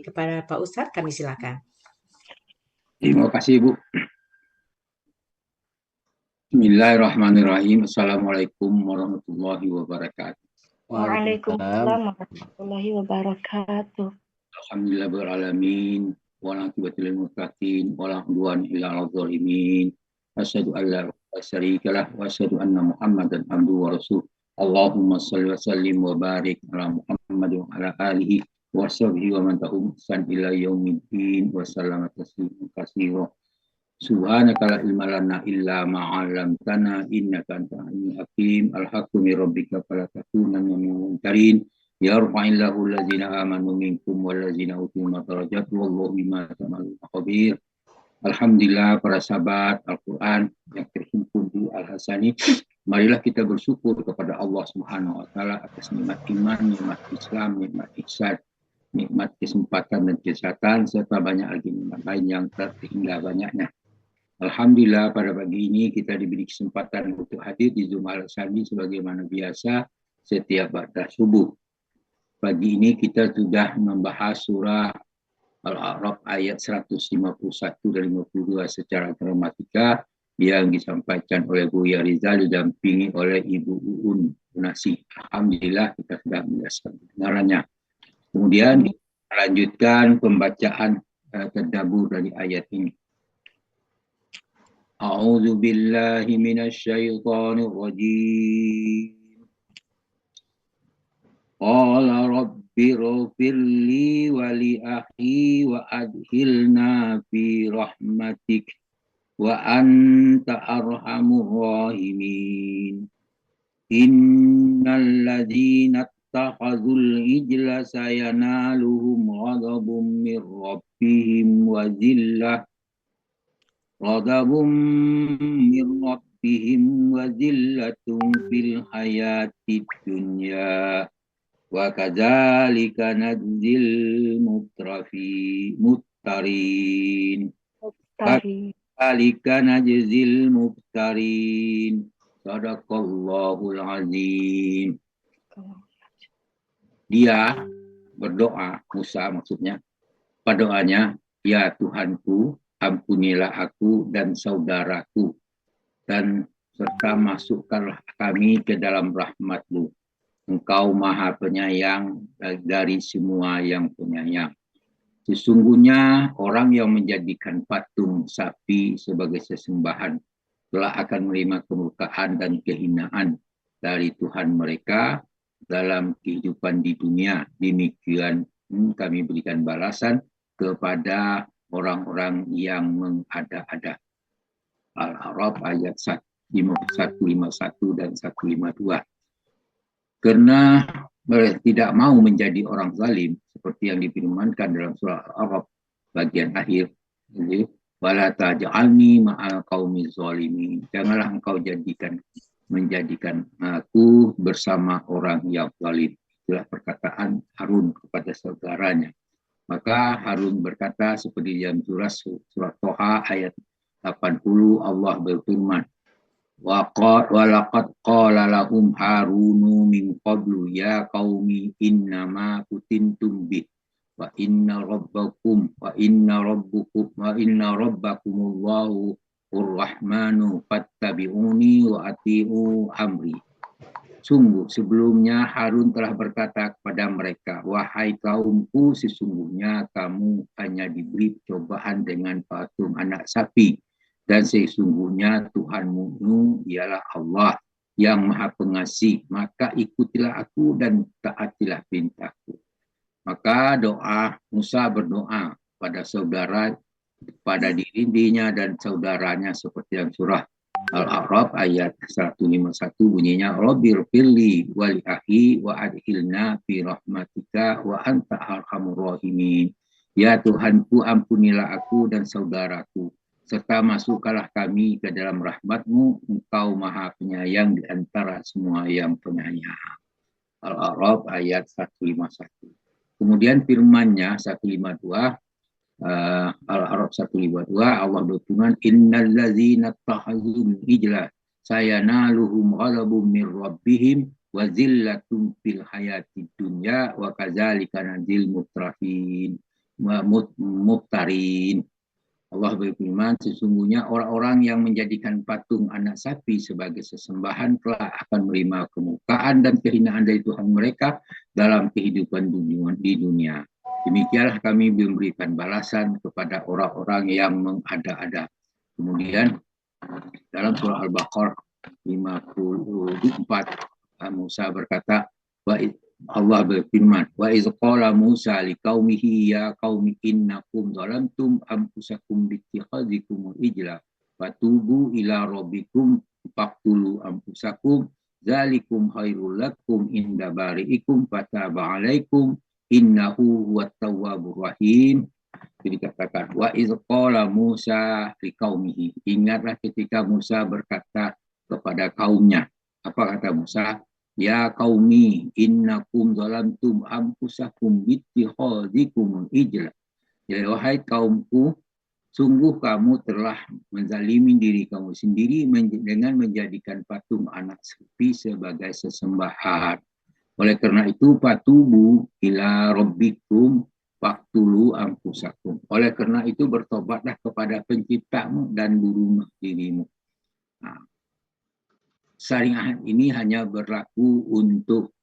Kepada Pak Ustadz, kami silakan. Terima kasih, Bu. Bismillahirrahmanirrahim. Assalamualaikum warahmatullahi wabarakatuh. Waalaikumsalam warahmatullahi wabarakatuh. Alhamdulillahirrahmanirrahim. Wa'alaikumsalam muttaqin. Wa'alaikumsalam illa al-zalimin. Asyhadu an la ilaha illallah wa asyhadu anna Muhammadan abduhu wa rasuluh. Allahumma shalli wa sallim wa barik ala Muhammad wa ala alihi wa sahbihi wa man tabi'ahum bi ihsan ila yaumiddin wa sallama tasliman katsiran. Subhanaka la ilma lana illa ma 'allamtana innaka antal alimul hakim. Al-haqqu min rabbika fala takunanna minal mumtarin. Yarfa'illahu allazina amanu minkum wallazina utul darajat wallahu bima ta'malun khabir. Alhamdulillah, para sahabat Al-Quran yang terhimpun di Al-Hasani, marilah kita bersyukur kepada Allah Subhanahu wa Ta'ala atas nikmat iman, nikmat Islam, nikmat ihsan, nikmat kesempatan dan kesehatan, serta banyak lagi nikmat lain yang terhingga banyaknya. Alhamdulillah, pada pagi ini kita diberi kesempatan untuk hadir di Zoom Al-Hasani sebagaimana biasa setiap ba'da subuh. Pagi ini kita sudah membahas surah Al-A'raf ayat 151 dan 52 secara gramatika yang disampaikan oleh Buya Rizal didampingi oleh Ibu Uun Munasi. Alhamdulillah kita sudah menjelaskan kebenarannya. Kemudian kita lanjutkan pembacaan tadabbur dari ayat ini. A'udzu billahi minasyaitonir rajim. Qala rabbighfirli wa li akhi wa adkhilna fi rahmatik wa anta arhamur rahimin. Innal ladzina ittakhadhul ijla sayanaluhum ghadabun min rabbihim wa zillah fil hayatid dunya. Wa kadzalika nadzil muttarin. Kadzalika nadzil muttarin. Shadaqallahul azim. Dia berdoa, Musa maksudnya, pada doanya, ya Tuhanku, ampunilah aku dan saudaraku, dan serta masukkanlah kami ke dalam rahmat-Mu. Engkau maha penyayang dari semua yang penyayang. Sesungguhnya orang yang menjadikan patung sapi sebagai sesembahan telah akan menerima kemurkaan dan kehinaan dari Tuhan mereka dalam kehidupan di dunia. Demikian kami berikan balasan kepada orang-orang yang mengada-ada. Al-A'raf ayat 151 dan 152. Karena tidak mau menjadi orang zalim seperti yang difirmankan dalam surah Al-A'raf bagian akhir, wala taj'alni ma'al qaumi zalimin. Janganlah engkau menjadikan aku bersama orang yang zalim. Itulah perkataan Harun kepada saudaranya. Maka Harun berkata seperti dalam surah Toha ayat 80, Allah berfirman, Walaqad qala lahum Harunu min qablu ya qaumi innama kutintum bih wa inna rabbakumullahu ar-rahmanu fattabi'uni wa ati'u amri. Sungguh sebelumnya Harun telah berkata kepada mereka, wahai kaumku, sesungguhnya kamu hanya diberi cobaan dengan patung anak sapi. Dan sesungguhnya Tuhanmu ialah Allah yang maha pengasih. Maka ikutilah aku dan taatilah perintahku. Maka Musa berdoa pada dirinya dan saudaranya seperti yang surah Al-A'raf ayat 151 bunyinya, Rabbighfirli wa li akhi wa adkhilna fi rahmatika wa anta arhamur rahimin. Ya Tuhanku, ampunilah aku dan saudaraku, serta masukkanlah kami ke dalam rahmat-Mu, Engkau maha penyayang di antara semua yang penyayang. Al-A'raf ayat 151. Kemudian firman-Nya 152, Al-A'raf 152, Allah berfirman, innal ladzina ittakhadhul ijla sayanaluhum ghadabun min rabbihim wa zillatun fil hayatid dunya wa kadzalika nadzil mutrafin. muftarin. Allah berfirman, sesungguhnya orang-orang yang menjadikan patung anak sapi sebagai sesembahan telah akan menerima kemurkaan dan kehinaan dari Tuhan mereka dalam kehidupan di dunia. Demikianlah kami memberikan balasan kepada orang-orang yang mengada-ada. Kemudian dalam surah Al-Baqarah 54, Musa berkata, Allah berfirman, wa iz qala Musa liqaumihi ya qaumi innakum zalamtum anfusakum bittikhadhikumul ijla fatubu ila rabbikum faqtulu anfusakum zalikum khairul lakum inda bari'ikum fataba alaikum innahu huwat tawwabur rahim. Jadi dikatakan wa iz qala Musa liqaumihi, ingatlah ketika Musa berkata kepada kaumnya. Apa kata Musa? Ya qaumi innakum zalamtum anfusakum bittikhadhikumul ijla. Ya wahai kaumku, sungguh kamu telah menzalimi diri kamu sendiri dengan menjadikan patung anak sapi sebagai sesembahan. Oleh karena itu fatubu ila rabbikum faqtulu anfusakum. Oleh karena itu bertobatlah kepada penciptamu dan bunuh dirimu. Nah, syariat ini hanya berlaku untuk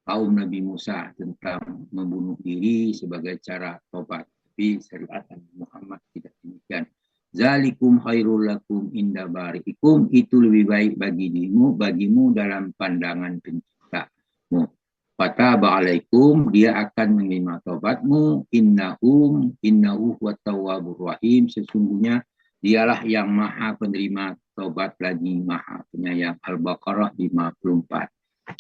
kaum Nabi Musa tentang membunuh diri sebagai cara tobat. Tapi syariat Muhammad tidak demikian. Zalikum khairul lakum inda bari'ikum, itu lebih baik bagimu dalam pandangan penciptamu. Fataba alaikum, dia akan menerima tobatmu. Innahu huwat tawwabur rahim, sesungguhnya dialah yang maha penerima taubat lagi maha penyayang. Al-Baqarah 54.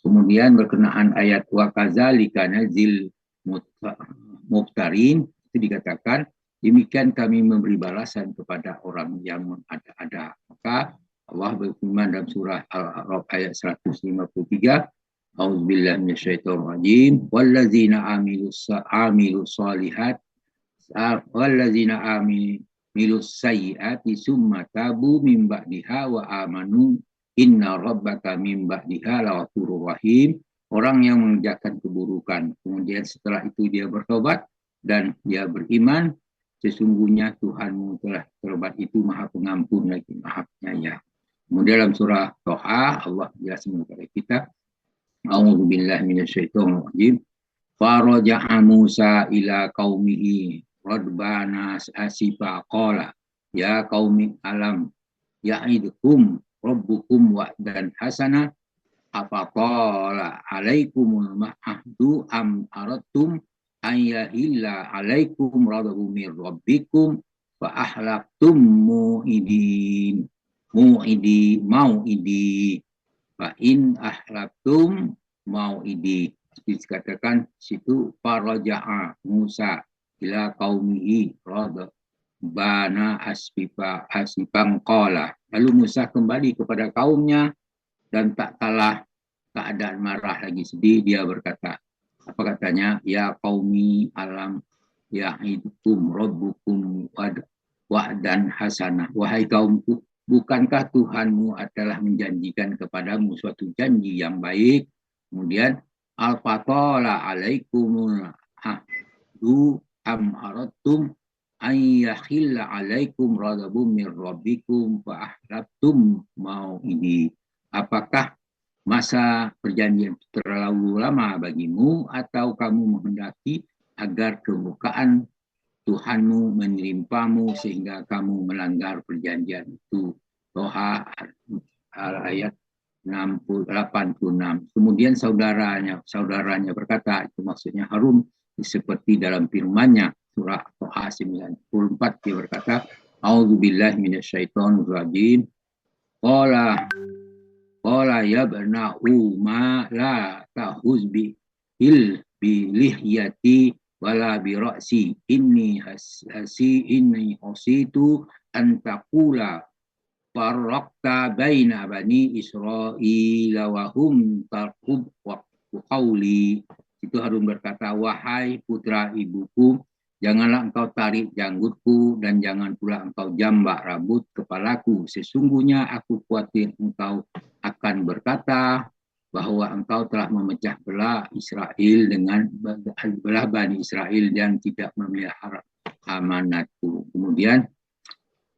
Kemudian berkenaan ayat wa kadzalika nazil muftarin, itu dikatakan demikian kami memberi balasan kepada orang yang mengada-ada. Maka Allah berfirman dalam surah Al-A'raf ayat 153, A'udzubillahi minasyaitonirrajim, wallazina amilus shalihat wallazina milus sayyiati summa tabu min ba'diha wa amanu inna rabbaka min ba'diha laghafurur rahim. Orang yang mengerjakan keburukan kemudian setelah itu dia bertobat dan dia beriman, sesungguhnya Tuhanmu telah tertobat itu maha pengampun lagi maha penyayang. Kemudian dalam surah Toha Allah jelaskan kepada kita, A'udzubillahi minasyaitonirrajim, faraja'a Musa ila qaumihi radbana asifa qala ya qaumi alam ya'idukum rabbukum wa'dan hasana afaqala alaikumul ma'ahdu am aradtum ayyahilla alaikum radabum mir rabbikum fa ahlaqtum mu'idi fa in ahlaqtum mau'idi. Dikatakan situ faraja'a Musa ila qaumihi radbana asifan qala. Lalu Musa kembali kepada kaumnya dan tak kalah keadaan marah lagi sedih, dia berkata, apa katanya? Ya qaumi alam ya'idukum rabbukum wa'dan hasanah. Wahai kaumku, bukankah Tuhanmu adalah menjanjikan kepadamu suatu janji yang baik? Kemudian al-fatala alaikumul ahdu am aradtum ayyakhilla alaikum radabum mir rabbikum fa ahlabtum mau'idi. Apakah masa perjanjian terlalu lama bagimu atau kamu menghendaki agar kemurkaan Tuhanmu menimpamu sehingga kamu melanggar perjanjian itu? Toha ayat 86. Kemudian saudaranya berkata, itu maksudnya Harun, seperti dalam firman-Nya surah Toha 94, dia berkata, A'udzubillahi minasyaitonirrajim. Qala ya bna'u ma la tahuz bil lihyati wala bi ra'si inni hasitu an taqula farraqta baina bani Israila wa hum tarqub wa qawli. Itu Harun berkata, wahai putra ibuku, janganlah engkau tarik janggutku dan jangan pula engkau jambak rambut kepalaku. Sesungguhnya aku khawatir engkau akan berkata, bahwa engkau telah memecah belah Israel dengan belah Bani Israel yang tidak memelihara amanatku. Kemudian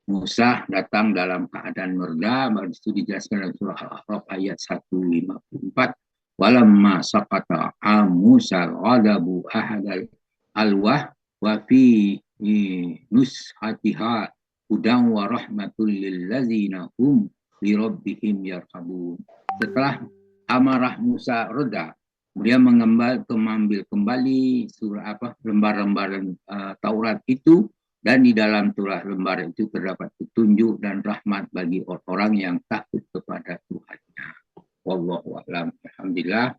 Musa datang dalam keadaan merda, baru itu dijelaskan dalam surah Al-A'raf ayat 154. Walamma saqata Musa ghadabu ahadal alwah wa fi nushatiha hudan wa rahmatul lil ladzina hum li rabbihim yarhabun. Setelah amarah Musa reda, kemudian mengambil kembali surah lembar-lembar Taurat itu, dan di dalam surah lembar itu terdapat petunjuk dan rahmat bagi orang-orang yang takut kepada Tuhannya. Wallahu a'lam. Alhamdulillah.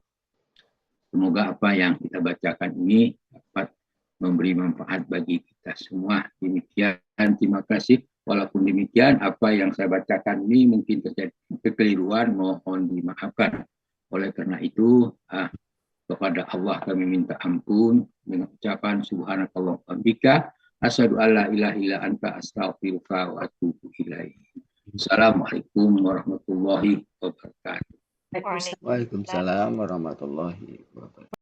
Semoga apa yang kita bacakan ini dapat memberi manfaat bagi kita semua. Demikian, terima kasih. Walaupun demikian, apa yang saya bacakan ini mungkin terjadi kekeliruan, mohon dimaafkan. Oleh karena itu, kepada Allah kami minta ampun dengan ucapan subhanakallah wa bihamdika asyhadu alla ilaha illa anta astaghfiruka wa atubu ilaik. Assalamualaikum warahmatullahi wabarakatuh. Waalaikumsalam. Waalaikumsalam warahmatullahi